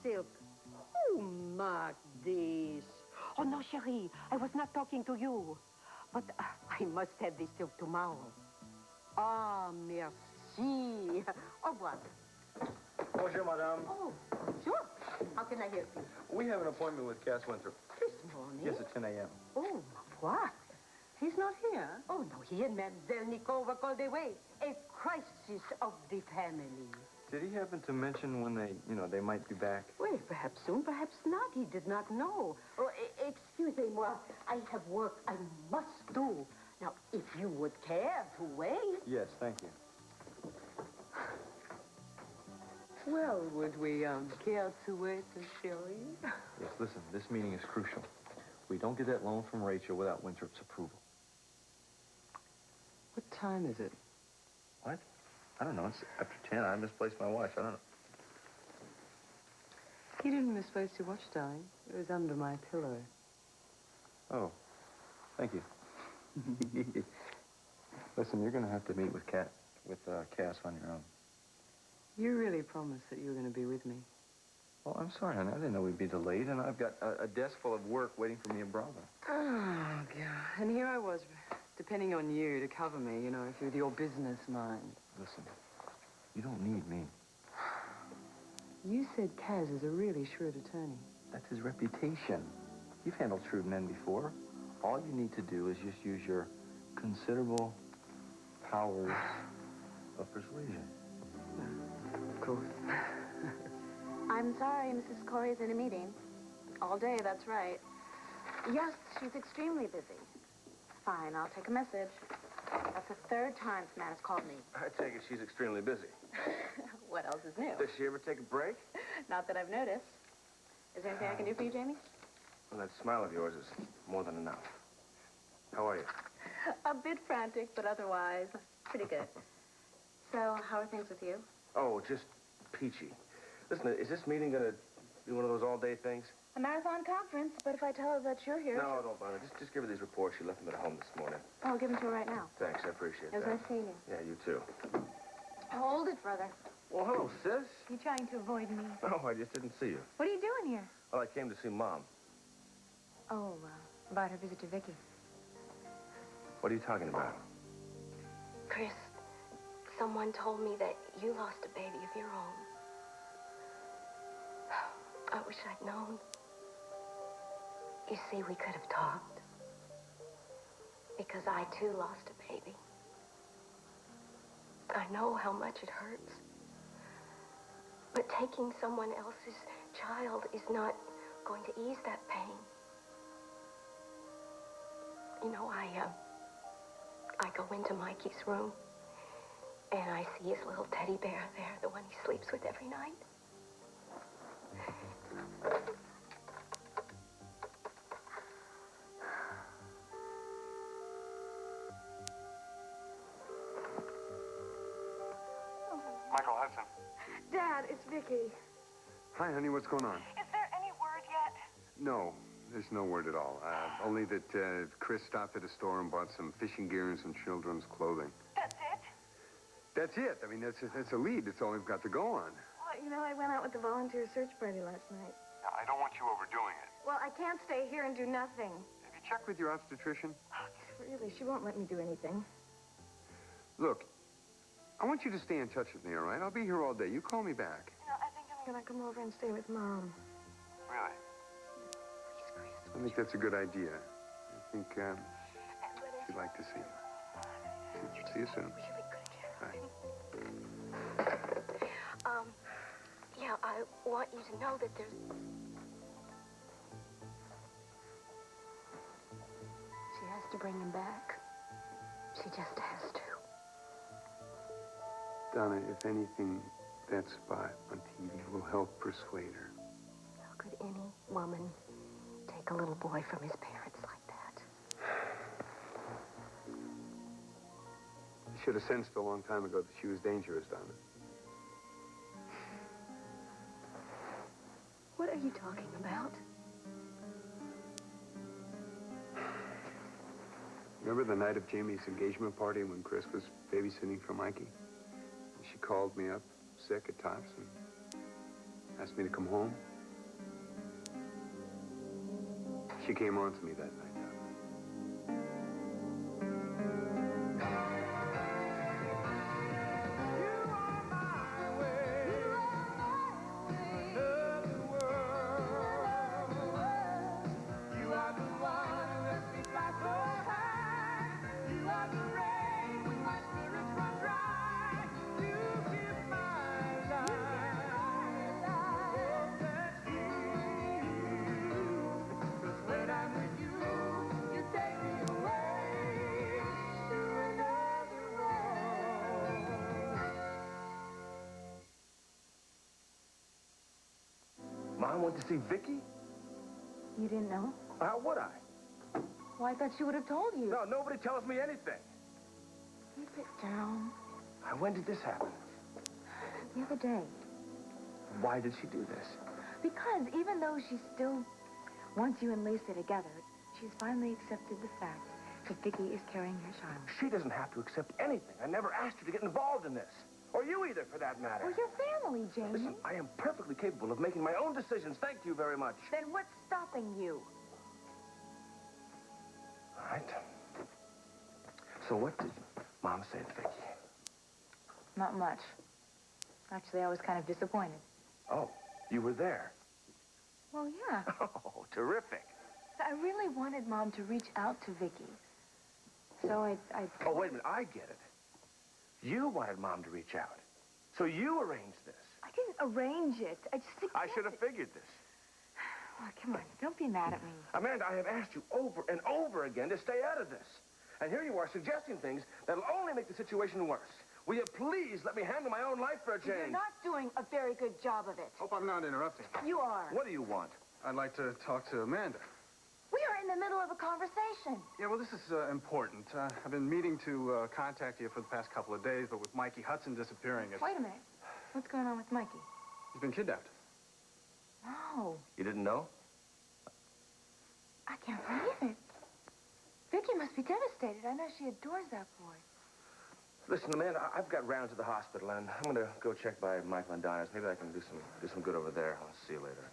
silk. Who marked this? Oh, no, chérie. I was not talking to you. But I must have this silk tomorrow. Ah, merci. Au revoir. Bonjour, madame. Oh, sure. How can I help you? We have an appointment with Cass Winthrop. This morning? Yes, at 10 a.m. Oh, what? He's not here? Oh, no, he and Mademoiselle Nikova called away. A crisis of the family. Did he happen to mention when they might be back? Well, perhaps soon, perhaps not. He did not know. Oh, excusez-moi. I have work I must do. Now, if you would care to wait. Yes, thank you. Well, would we care to wait, chérie? Yes, listen, this meeting is crucial. We don't get that loan from Rachel without Winthrop's approval. What time is it? What? I don't know. It's after 10. I misplaced my watch. I don't know. You didn't misplace your watch, darling. It was under my pillow. Oh, thank you. Listen, you're going to have to meet with Cass on your own. You really promised that you were going to be with me. Well, I'm sorry, honey. I didn't know we'd be delayed, and I've got a desk full of work waiting for me in Bravo. Oh, God. And here I was, depending on you to cover me, with your business mind. Listen, you don't need me. You said Kaz is a really shrewd attorney. That's his reputation. You've handled shrewd men before. All you need to do is just use your considerable powers of persuasion. Of course. I'm sorry, Mrs. Corey's in a meeting. All day, that's right. Yes, she's extremely busy. Fine, I'll take a message. That's the third time Samantha's called me. I take it she's extremely busy. What else is new? Does she ever take a break? Not that I've noticed. Is there anything I can do for you, Jamie? Well, that smile of yours is more than enough. How are you? A bit frantic, but otherwise pretty good. So, how are things with you? Oh, just peachy. Listen, is this meeting going to be one of those all-day things? A marathon conference, but if I tell her that you're here... No, don't bother. Just give her these reports. She left them at home this morning. I'll give them to her right now. Thanks, I appreciate It was that. nice seeing you. Yeah, you too. Hold it, brother. Well, hello, sis. You trying to avoid me? Oh, I just didn't see you. What are you doing here? Well, I came to see Mom. Oh, about her visit to Vicky. What are you talking about? Chris, someone told me that you lost a baby of your own. I wish I'd known. You see, we could have talked. Because I, too, lost a baby. I know how much it hurts. But taking someone else's child is not going to ease that pain. You know, I go into Mikey's room, and I see his little teddy bear there, the one he sleeps with every night. Michael Hudson. Dad, it's Vicky. Hi, honey. What's going on? Is there any word yet? No, there's no word at all. Only that Chris stopped at a store and bought some fishing gear and some children's clothing. That's it? That's it. I mean, that's a lead. That's all we've got to go on. Well, I went out with the volunteer search party last night. Now, I don't want you overdoing it. Well, I can't stay here and do nothing. Have you checked with your obstetrician? Really, she won't let me do anything. Look, I want you to stay in touch with me, all right? I'll be here all day. You call me back. I think I'm gonna come over and stay with Mom. Really? I think that's a good idea. I think she'd like to see you. See you soon. Bye. Yeah, I want you to know that there's... She has to bring him back. She just has to. Donna, if anything, that spot on TV will help persuade her. How could any woman take a little boy from his parents like that? I should have sensed a long time ago that she was dangerous, Donna. What are you talking about? Remember the night of Jamie's engagement party when Chris was babysitting for Mikey? She called me up, sick at Tops, and asked me to come home. She came on to me that night, Donna. Mom went to see Vicky? You didn't know? How would I? Well, I thought she would have told you. No, nobody tells me anything. Keep it down. When did this happen? The other day. Why did she do this? Because even though she still wants you and Lisa together, she's finally accepted the fact that Vicky is carrying your child. She doesn't have to accept anything. I never asked her to get involved in this. Or you either, for that matter. We're your family, Jamie. Listen, I am perfectly capable of making my own decisions. Thank you very much. Then what's stopping you? All right. So what did Mom say to Vicky? Not much. Actually, I was kind of disappointed. Oh, you were there. Well, yeah. Oh, terrific. I really wanted Mom to reach out to Vicky. So I... Oh, wait a minute. I get it. You wanted Mom to reach out. So you arranged this. I didn't arrange it. I just... I should have figured this. Oh, come on. Don't be mad at me. Amanda, I have asked you over and over again to stay out of this. And here you are suggesting things that'll only make the situation worse. Will you please let me handle my own life for a change? You're not doing a very good job of it. Hope I'm not interrupting. You are. What do you want? I'd like to talk to Amanda. We are in the middle of a conversation. Yeah, well, this is important. I've been meaning to contact you for the past couple of days, but with Mikey Hudson disappearing, it's... Wait a minute. What's going on with Mikey? He's been kidnapped. No. You didn't know? I can't believe it. Vicky must be devastated. I know she adores that boy. Listen, Amanda, I've got round to the hospital, and I'm going to go check by Michael and Dinah's. Maybe I can do some good over there. I'll see you later.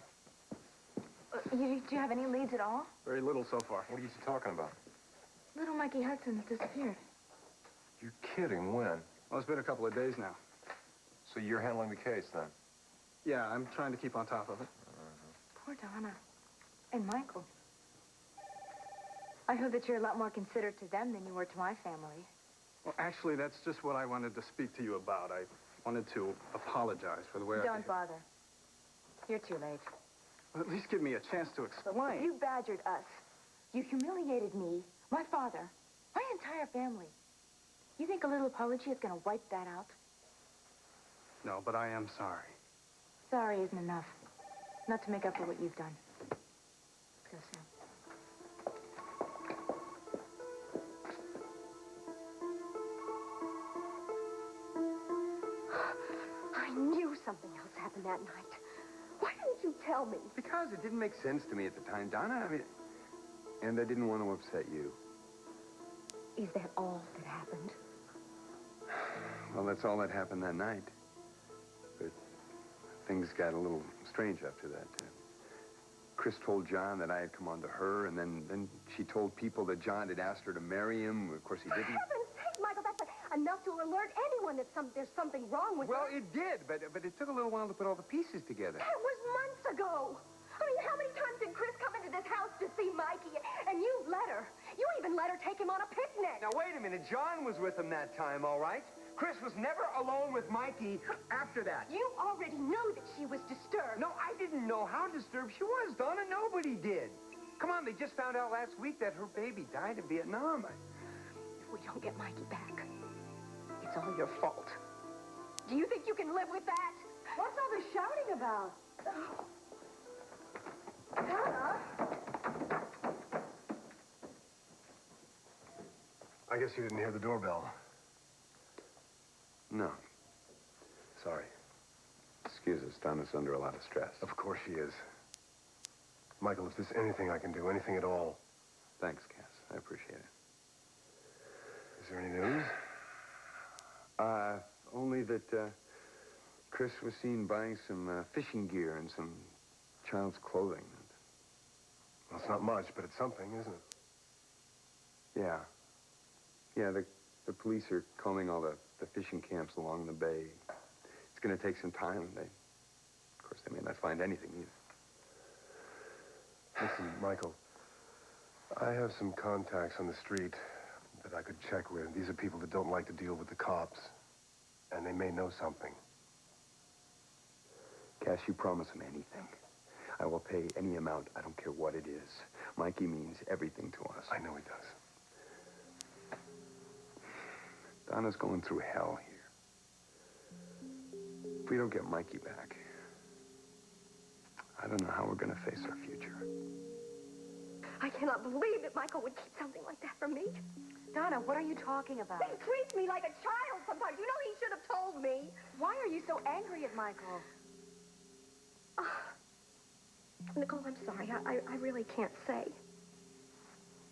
Do you have any leads at all? Very little so far. What are you talking about? Little Mikey Hudson has disappeared. You're kidding. When? Well, it's been a couple of days now. So you're handling the case, then? Yeah, I'm trying to keep on top of it. Poor Donna. And Michael. I heard that you're a lot more considerate to them than you were to my family. Well, actually, that's just what I wanted to speak to you about. I wanted to apologize for the way Don't bother. You're too late. Well, at least give me a chance to explain. You badgered us. You humiliated me, my father, my entire family. You think a little apology is going to wipe that out? No, but I am sorry. Sorry isn't enough. Not to make up for what you've done. Let's go, Sam. I knew something else happened that night. Why didn't you tell me? Because it didn't make sense to me at the time, Donna. I mean, and I didn't want to upset you. Is that all that happened? Well, that's all that happened that night. But things got a little strange after that. Chris told John that I had come on to her, and then she told people that John had asked her to marry him. Of course, he didn't. For heaven's sake, Michael, that's enough to alert anyone that there's something wrong with Well, her. it did, but it took a little while to put all the pieces together. That was months ago. I mean, how many times did Chris come into this house to see Mikey? And you let her. You even let her take him on a picnic. Now, wait a minute. John was with him that time, all right? Chris was never alone with Mikey after that. You already knew that she was disturbed. No, I didn't know how disturbed she was, Donna. Nobody did. Come on, they just found out last week that her baby died in Vietnam. If we don't get Mikey back, it's all your fault. Do you think you can live with that? What's all the shouting about? Donna? I guess you didn't hear the doorbell. No. Sorry. Excuse us. Donna's under a lot of stress. Of course she is. Michael, if there's anything I can do, anything at all. Thanks, Cass. I appreciate it. Is there any news? Only that Chris was seen buying some fishing gear and some child's clothing. Well, it's not much, but it's something, isn't it? Yeah. Yeah, the police are combing all the fishing camps along the bay. It's going to take some time. Of course, they may not find anything either. Listen, Michael, I have some contacts on the street that I could check with. These are people that don't like to deal with the cops, and they may know something. Cash, you promise him anything. I will pay any amount. I don't care what it is. Mikey means everything to us. I know he does. Donna's going through hell here. If we don't get Mikey back, I don't know how we're going to face our future. I cannot believe that Michael would keep something like that from me. Donna, what are you talking about? He treats me like a child sometimes. You know, he should have told me. Why are you so angry at Michael? Nicole, I'm sorry. I really can't say.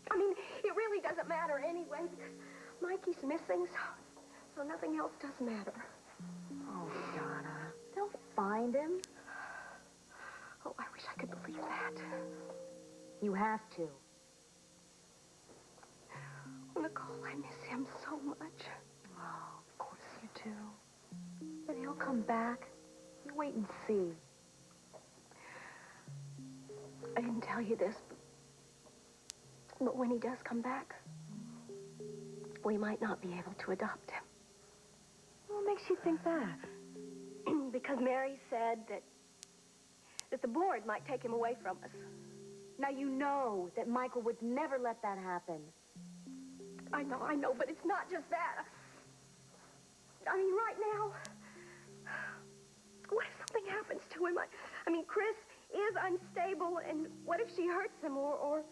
I mean, it really doesn't matter anyway, because Mikey's missing, so nothing else does matter. Oh, Donna. They'll find him. Oh, I wish I could believe that. You have to. Oh, Nicole, I miss him so much. Oh, of course you do. But he'll come back. You wait and see. I didn't tell you this, but when he does come back, we might not be able to adopt him. What makes you think that? Because Mary said that the board might take him away from us. Now, you know that Michael would never let that happen. I know, but it's not just that. I mean, right now, what if something happens to him? I mean, Chris is unstable, and what if she hurts him, or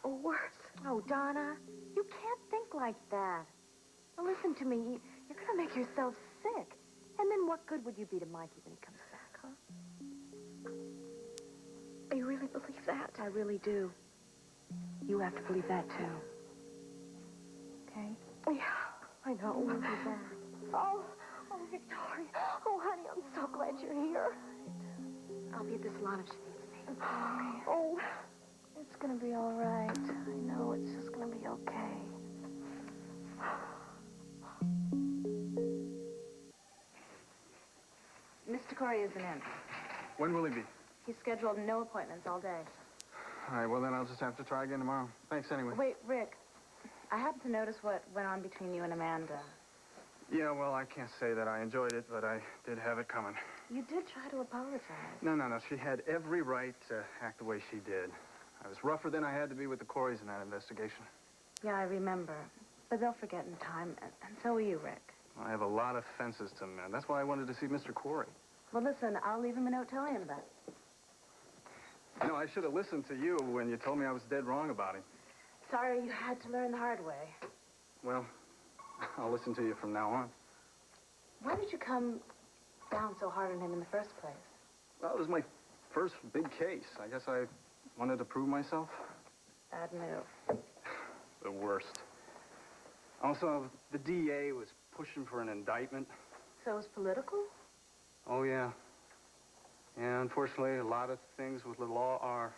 worse? Oh, Donna, you can't think like that. Now, listen to me. You're going to make yourself sick. And then what good would you be to Mikey when he comes back, huh? You really believe that? I really do. You have to believe that, too. Okay? Yeah, I know. We'll be back. Oh, Victoria. Oh, honey, I'm so glad you're here. I'll be at the salon if she needs me. Oh, It's gonna be all right. I know it's just gonna be okay. Mr. Corey isn't in. When will he be? He's scheduled no appointments all day. All right, well, then I'll just have to try again tomorrow. Thanks anyway. Wait, Rick. I happened to notice what went on between you and Amanda. Yeah, well, I can't say that I enjoyed it, but I did have it coming. You did try to apologize. No. She had every right to act the way she did. I was rougher than I had to be with the Coreys in that investigation. Yeah, I remember. But they'll forget in time, and so will you, Rick. I have a lot of fences to mend. That's why I wanted to see Mr. Corey. Well, listen, I'll leave him a note telling him about it. You know, I should have listened to you when you told me I was dead wrong about him. Sorry you had to learn the hard way. Well, I'll listen to you from now on. Why did you come down so hard on him in the first place? Well, it was my first big case. I guess I wanted to prove myself. Bad move. The worst. Also, the DA was pushing for an indictment. So it was political? Oh, yeah. Yeah, unfortunately, a lot of things with the law are...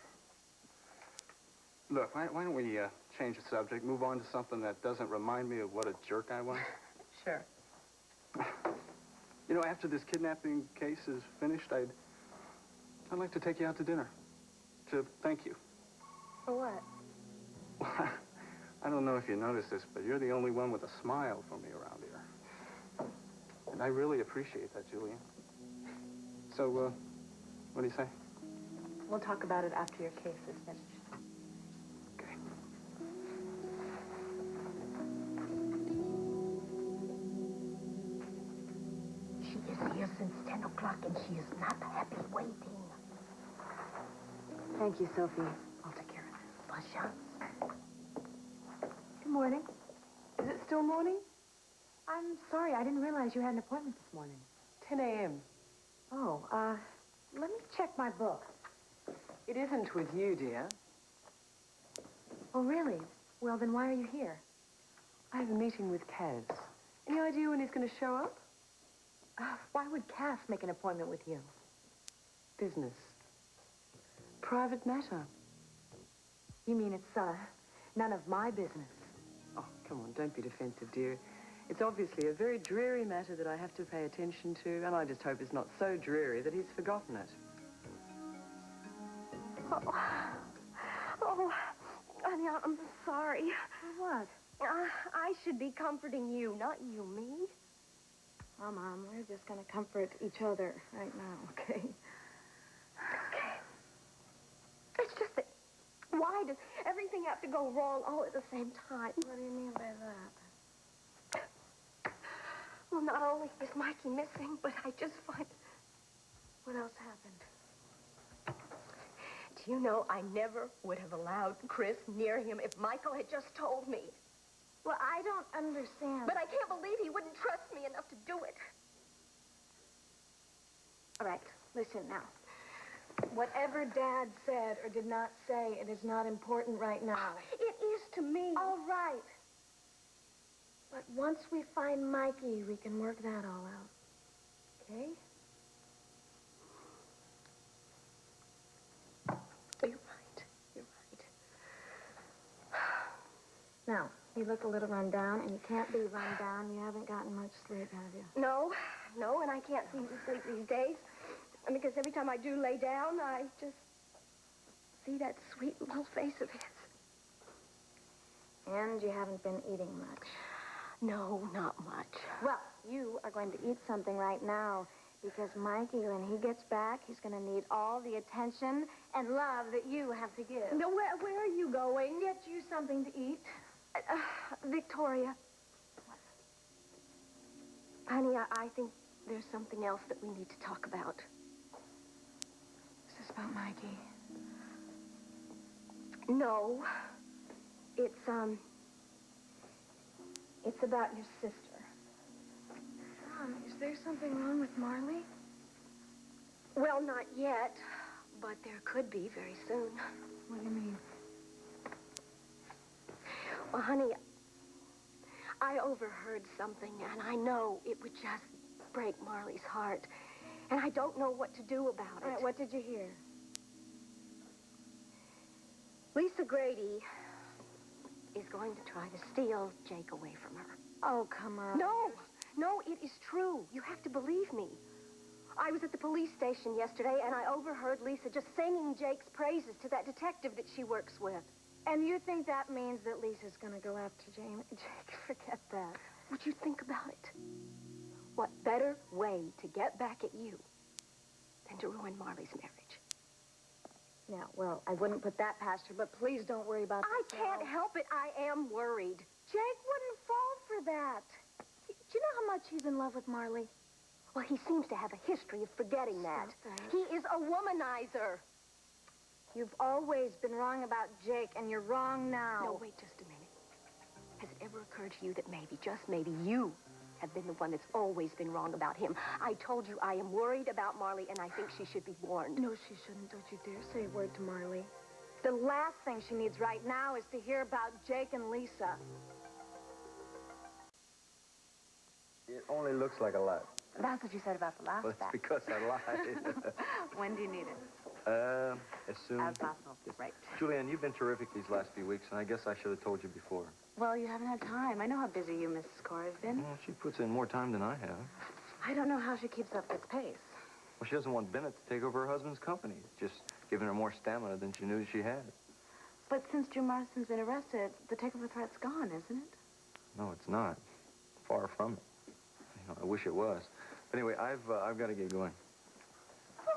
Look, why don't we change the subject, move on to something that doesn't remind me of what a jerk I was? Sure. You know, after this kidnapping case is finished, I'd like to take you out to dinner. To thank you. For what? I don't know if you noticed this, but you're the only one with a smile for me around here. And I really appreciate that, Julian. So, what do you say? We'll talk about it after your case is finished. Okay. She is here since 10 o'clock, and she is not happy waiting. Thank you, Sophie. I'll take care of this. Pasha. Good morning. Is it still morning? I'm sorry, I didn't realize you had an appointment this morning. 10 a.m. Oh, let me check my book. It isn't with you, dear. Oh, really? Well, then why are you here? I have a meeting with Kaz. Any idea when he's going to show up? Why would Cass make an appointment with you? Business. Private matter. You mean it's, none of my business? Oh, come on, don't be defensive, dear. It's obviously a very dreary matter that I have to pay attention to, and I just hope it's not so dreary that he's forgotten it. Oh, honey, I'm sorry. What? I should be comforting you, not you me. Well, Mom, we're just going to comfort each other right now, okay? Okay. It's just that, why does everything have to go wrong all at the same time? What do you mean by that? Well, not only is Mikey missing, but I just find... What else happened? Do you know, I never would have allowed Chris near him if Michael had just told me. Well, I don't understand. But I can't believe he wouldn't trust me enough to do it. All right, listen now. Whatever Dad said or did not say, it is not important right now. It is to me. All right. But once we find Mikey, we can work that all out. Okay? You're right. You're right. Now, you look a little run down, and you can't be run down. You haven't gotten much sleep, have you? No, and I can't seem to sleep these days. Because every time I do lay down, I just see that sweet little face of his. And you haven't been eating much. No, not much. Well, you are going to eat something right now, because Mikey, when he gets back, he's going to need all the attention and love that you have to give. No, where are you going? Get you something to eat. Victoria. Honey, I think there's something else that we need to talk about. Is this about Mikey? No. It's about your sister. Mom, is there something wrong with Marley? Well, not yet, but there could be very soon. What do you mean? Well, honey, I overheard something, and I know it would just break Marley's heart. And I don't know what to do about it. All right, what did you hear? Lisa Grady is going to try to steal Jake away from her. Oh, come on. No, it is true. You have to believe me. I was at the police station yesterday, and I overheard Lisa just singing Jake's praises to that detective that she works with. And you think that means that Lisa's going to go after Jake? Forget that. Would you think about it? What better way to get back at you than to ruin Marley's marriage? Yeah, well, I wouldn't put that past her, but please don't worry about I this can't now. help it. I am worried. Jake wouldn't fall for that. Do you know how much he's in love with Marley? Well, he seems to have a history of forgetting that. Stop that. He is a womanizer. You've always been wrong about Jake, and you're wrong now. No, wait just a minute. Has it ever occurred to you that maybe, just maybe, you have been the one that's always been wrong about him? I told you I am worried about Marley, and I think she should be warned. No, she shouldn't. Don't you dare say a word to Marley. The last thing she needs right now is to hear about Jake and Lisa. It only looks like a lot. That's what you said about the last Well, it's because I lied. When do you need it? As soon As possible. Right. Julianne, you've been terrific these last few weeks, and I guess I should have told you before. Well, you haven't had time. I know how busy you, Mrs. Corr, has been. Well, she puts in more time than I have. I don't know how she keeps up this pace. Well, she doesn't want Bennett to take over her husband's company. It's just giving her more stamina than she knew she had. But since Jim Marston's been arrested, the takeover threat's gone, isn't it? No, it's not. Far from it. You know, I wish it was. But anyway, I've got to get going.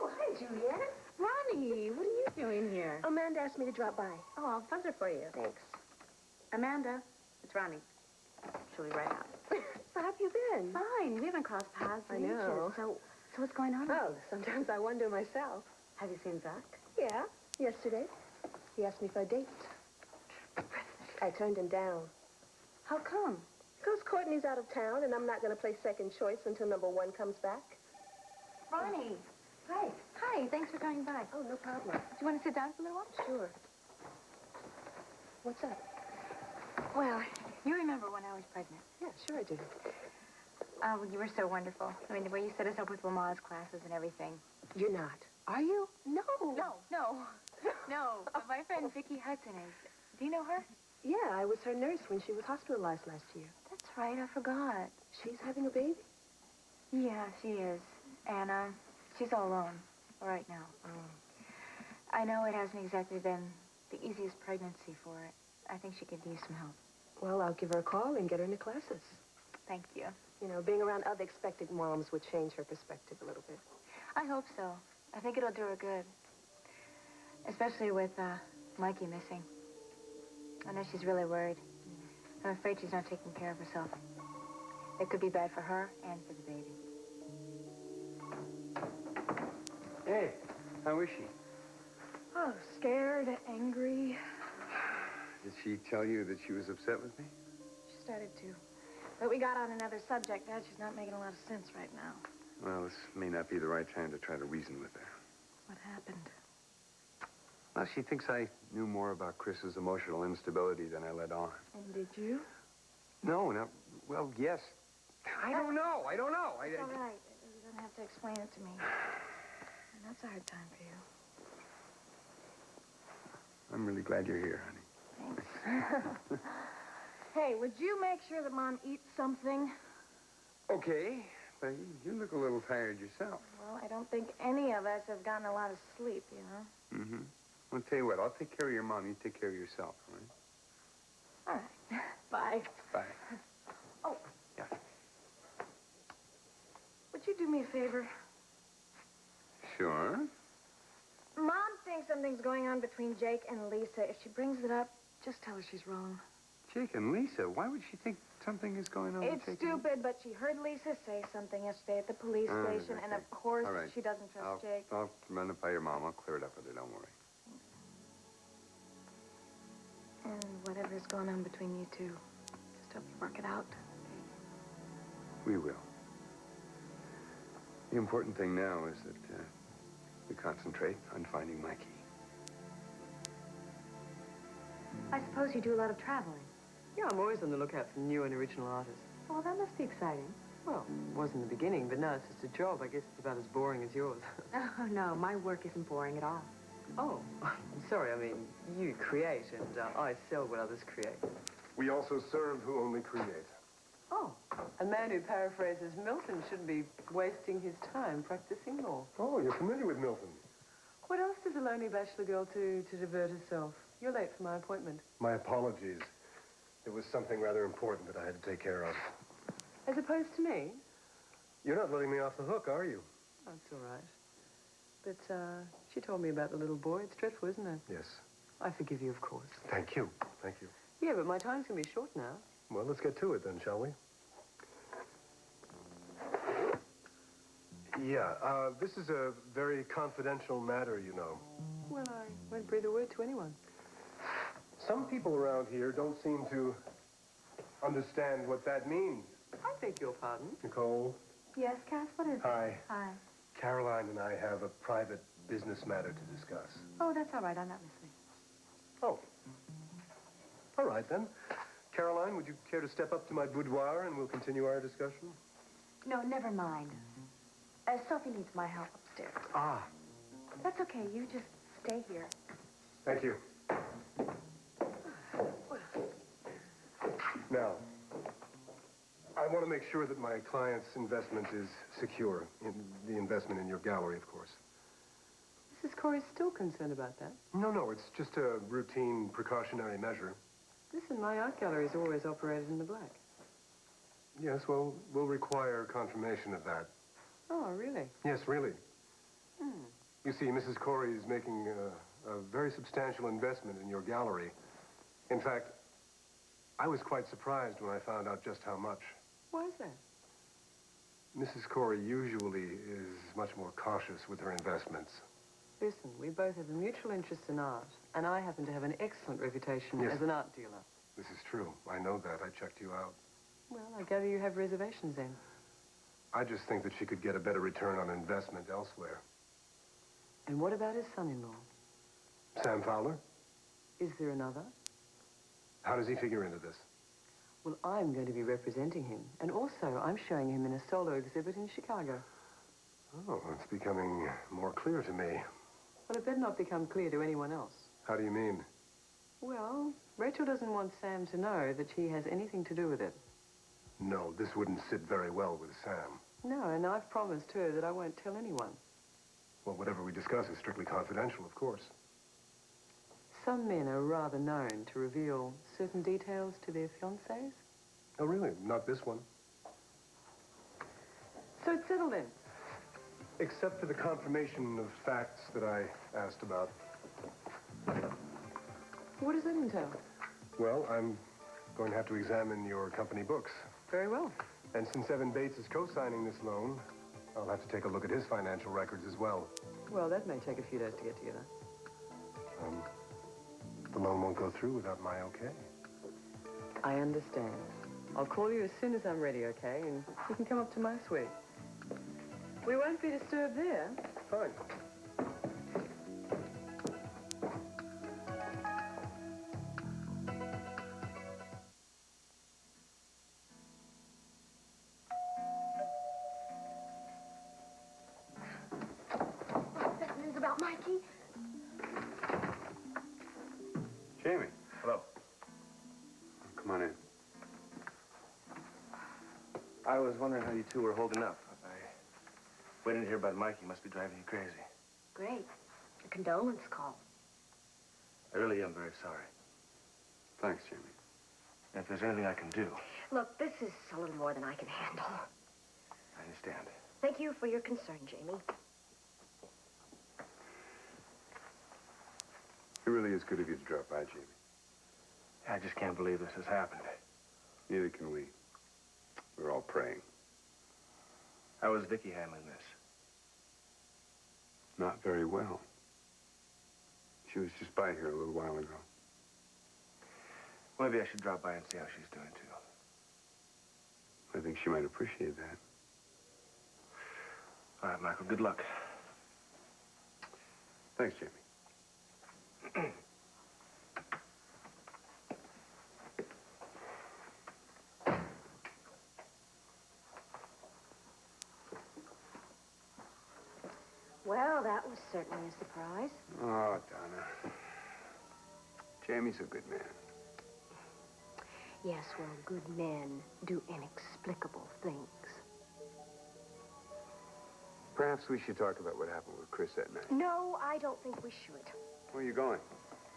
Oh, hi, Juliet. Ronnie, what are you doing here? Amanda asked me to drop by. Oh, I'll buzz her for you. Thanks. Amanda, it's Ronnie. She'll be right out. So how have you been? Fine. We haven't crossed paths in I know. ages. So what's going on? Oh, sometimes I wonder myself. Have you seen Zach? Yeah, yesterday. He asked me for a date. I turned him down. How come? Because Courtney's out of town, and I'm not going to play second choice until number one comes back. Ronnie. Hi. Hi, thanks for coming by. Oh, no problem. Do you want to sit down for a little while? Sure. What's up? Well, you remember when I was pregnant. Yeah, sure I do. Oh, you were so wonderful. I mean, the way you set us up with Lamar's classes and everything. You're not, Are you? No. No. But my friend Vicki Hudson is. Do you know her? Yeah, I was her nurse when she was hospitalized last year. That's right, I forgot. She's having a baby? Yeah, she is. And, she's all alone right now. I know it hasn't exactly been the easiest pregnancy for her. I think she could use some help. Well, I'll give her a call and get her into classes. Thank you. You know, being around other expectant moms would change her perspective a little bit. I hope so. I think it'll do her good. Especially with, Mikey missing. I know she's really worried. I'm afraid she's not taking care of herself. It could be bad for her and for the baby. Hey, how is she? Oh, scared, angry. Did she tell you that she was upset with me? She started to. But we got on another subject. Dad, she's not making a lot of sense right now. Well, this may not be the right time to try to reason with her. What happened? Well, she thinks I knew more about Chris's emotional instability than I let on. And did you? No, no. Well, yes. I don't know. It's all right. You don't have to explain it to me. And that's a hard time for you. I'm really glad you're here, honey. Thanks. Hey, would you make sure that Mom eats something? Okay, but you look a little tired yourself. Well, I don't think any of us have gotten a lot of sleep, you know? Mm-hmm. I'll tell you what, I'll take care of your mom. You take care of yourself, all right? All right. Bye. Bye. Oh. Yeah. Would you do me a favor? Sure. Mom thinks something's going on between Jake and Lisa. If she brings it up, just tell her she's wrong. Jake and Lisa, why would she think something is going on with It's Jake stupid, but she heard Lisa say something yesterday at the police station, and of course All right. she doesn't trust Jake. I'll run it by your mom. I'll clear it up with her. Don't worry. And whatever's going on between you two, just help you work it out. We will. The important thing now is that we concentrate on finding Mikey. I suppose you do a lot of traveling. Yeah, I'm always on the lookout for new and original artists. Well, that must be exciting. Well, it was in the beginning, but now it's just a job. I guess it's about as boring as yours. Oh, no, my work isn't boring at all. Oh, I'm sorry. I mean, you create, and I sell what others create. We also serve who only create. Oh, a man who paraphrases Milton shouldn't be wasting his time practicing law. Oh, you're familiar with Milton. What else does a lonely bachelor girl do to divert herself? You're late for my appointment. My apologies. There was something rather important that I had to take care of. As opposed to me? You're not letting me off the hook, are you? That's all right. But, she told me about the little boy. It's dreadful, isn't it? Yes. I forgive you, of course. Thank you. Thank you. Yeah, but my time's going to be short now. Well, let's get to it then, shall we? Yeah, this is a very confidential matter, you know. Well, I won't breathe a word to anyone. Some people around here don't seem to understand what that means. I beg your pardon. Nicole? Yes, Cass, what is it? Hi. Hi. Caroline and I have a private business matter to discuss. Oh, that's all right. I'm not listening. Oh. All right, then. Caroline, would you care to step up to my boudoir and we'll continue our discussion? No, never mind. Sophie needs my help upstairs. Ah. That's okay. You just stay here. Thank you. Now, I want to make sure that my client's investment is secure. The investment in your gallery, of course. Mrs. Corey's still concerned about that. No, it's just a routine precautionary measure. Listen, my art gallery's always operated in the black. Yes, well, we'll require confirmation of that. Oh, really? Yes, really. You see, Mrs. Corey is making a very substantial investment in your gallery. In fact, I was quite surprised when I found out just how much. Why is that? Mrs. Corey usually is much more cautious with her investments. Listen, we both have a mutual interest in art, and I happen to have an excellent reputation Yes. as an art dealer. This is true. I know that. I checked you out. Well, I gather you have reservations then. I just think that she could get a better return on investment elsewhere. And what about his son-in-law? Sam Fowler? Is there another? How does he figure into this? Well, I'm going to be representing him. And also, I'm showing him in a solo exhibit in Chicago. Oh, it's becoming more clear to me. Well, it better not become clear to anyone else. How do you mean? Well, Rachel doesn't want Sam to know that she has anything to do with it. No, this wouldn't sit very well with Sam. No, and I've promised her that I won't tell anyone. Well, whatever we discuss is strictly confidential, of course. Some men are rather known to reveal certain details to their fiancés. Oh, really? Not this one. So it's settled in. Except for the confirmation of facts that I asked about. What does that entail? Well, I'm going to have to examine your company books. Very well. And since Evan Bates is co-signing this loan, I'll have to take a look at his financial records as well. Well, that may take a few days to get together. The loan won't go through without my okay. I understand. I'll call you as soon as I'm ready, okay? And you can come up to my suite. We won't be disturbed there. Fine. What's that news about Mikey? Jamie. Hello. Come on in. I was wondering how you two were holding up. Waiting to hear about Mikey must be driving you crazy. Great. A condolence call. I really am very sorry. Thanks, Jamie. And if there's anything I can do, Look, this is a little more than I can handle. I understand. Thank you for your concern, Jamie. It really is good of you to drop by, Jamie. I just can't believe this has happened. Neither can we. We're all praying. How is Vicky handling this? Not very well. She was just by here a little while ago. Maybe I should drop by and see how she's doing, too. I think she might appreciate that. All right, Michael, good luck. Thanks, Jamie. Well, that was certainly a surprise. Oh, Donna. Jamie's a good man. Yes, well, good men do inexplicable things. Perhaps we should talk about what happened with Chris that night. No, I don't think we should. Where are you going?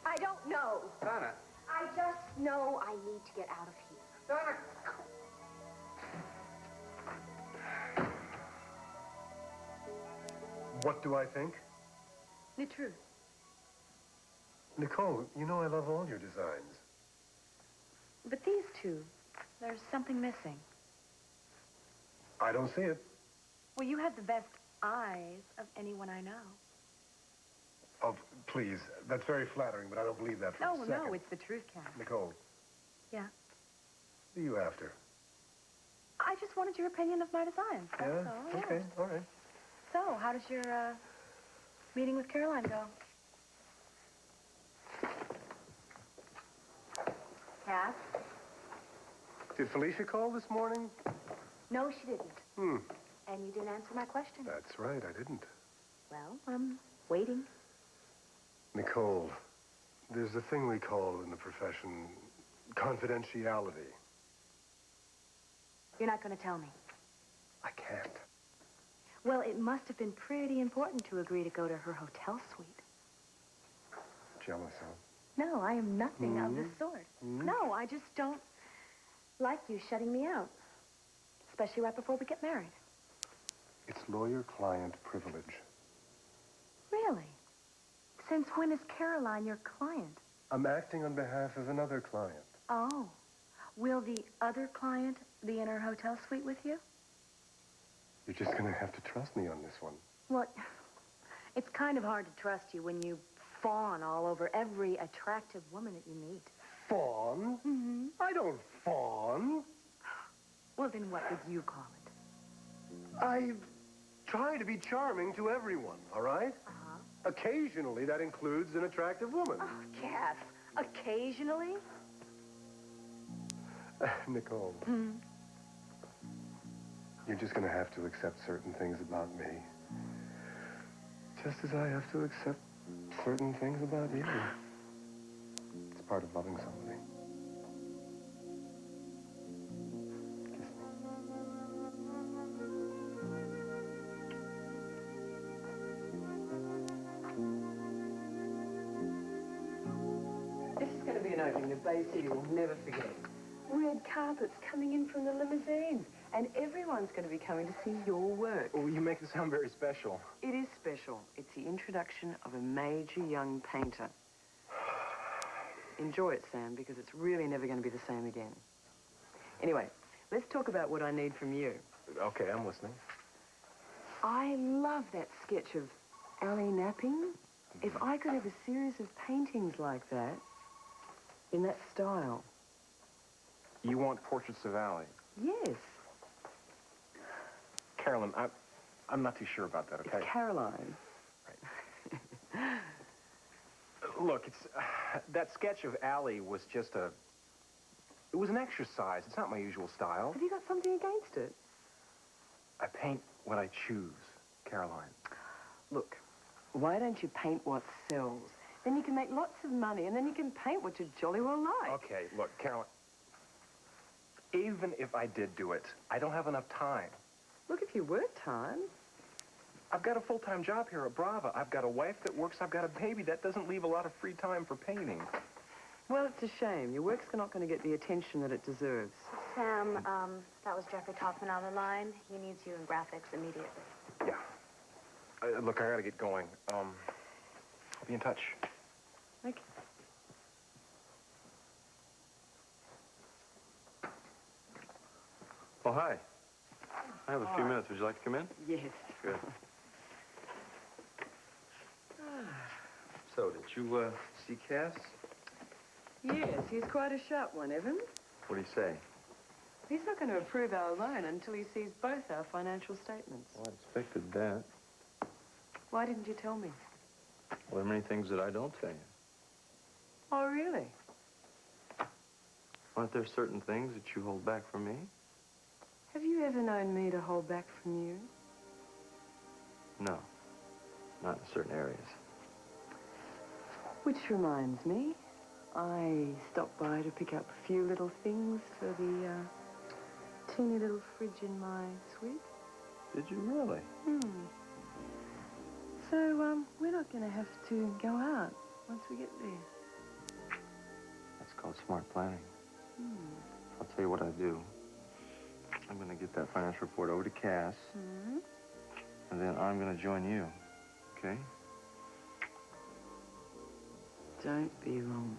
I don't know. Donna. I just know I need to get out of here. Donna! What do I think? The truth. Nicole, you know I love all your designs. But these two, there's something missing. I don't see it. Well, you have the best eyes of anyone I know. Oh, please. That's very flattering, but I don't believe that for a second. No, it's the truth, Cass. Nicole. Yeah. What are you after? I just wanted your opinion of my designs. That's all. Yeah. Okay, all right. So, how does your meeting with Caroline go? Cass? Did Felicia call this morning? No, she didn't. Hmm. And you didn't answer my question. That's right, I didn't. Well, I'm waiting. Nicole, there's a thing we call in the profession confidentiality. You're not going to tell me. I can't. Well, it must have been pretty important to agree to go to her hotel suite. Jealous, huh? No, I am nothing of the sort. No, I just don't like you shutting me out. Especially right before we get married. It's lawyer-client privilege. Really? Since when is Caroline your client? I'm acting on behalf of another client. Oh. Will the other client be in her hotel suite with you? You're just going to have to trust me on this one. Well, it's kind of hard to trust you when you fawn all over every attractive woman that you meet. Fawn? Mm-hmm. I don't fawn. Well, then what would you call it? I try to be charming to everyone, all right? Uh-huh. Occasionally, that includes an attractive woman. Oh, Cass, occasionally? Nicole, you're just going to have to accept certain things about me. Just as I have to accept certain things about you. It's part of loving somebody. Kiss me. This is going to be an opening that Bay City will never forget. Red carpets coming in from the limousines, and everyone's going to be coming to see your work. Oh, you make it sound very special. It is special. It's the introduction of a major young painter. Enjoy it, Sam, because it's really never going to be the same again. Anyway, let's talk about what I need from you. Okay, I'm listening. I love that sketch of Allie napping. If I could have a series of paintings like that, in that style. You want portraits of Allie? Yes. Carolyn, I'm not too sure about that, okay? It's Caroline. Look, it's that sketch of Allie was just it was an exercise. It's not my usual style. Have you got something against it? I paint what I choose, Caroline. Look, why don't you paint what sells? Then you can make lots of money, and then you can paint what you jolly well like. Okay, look, Caroline, even if I did do it, I don't have enough time. Look, if you work time. I've got a full-time job here at Brava. I've got a wife that works. I've got a baby. That doesn't leave a lot of free time for painting. Well, it's a shame. Your work's not going to get the attention that it deserves. Sam, that was Jeffrey Kaufman on the line. He needs you in graphics immediately. Yeah. Look, I gotta get going. I'll be in touch. Okay. Oh, hi. I have a few minutes. Would you like to come in? Yes. Good. So, did you, see Cass? Yes, he's quite a sharp one, Evan. What do you say? He's not going to approve our loan until he sees both our financial statements. Well, I expected that. Why didn't you tell me? Well, there are many things that I don't tell you. Oh, really? Aren't there certain things that you hold back from me? Have you ever known me to hold back from you? No. Not in certain areas. Which reminds me, I stopped by to pick up a few little things for the teeny little fridge in my suite. Did you really? So, we're not going to have to go out once we get there. That's called smart planning. I'll tell you what I do. I'm going to get that financial report over to Cass, and then I'm going to join you, okay? Don't be wrong.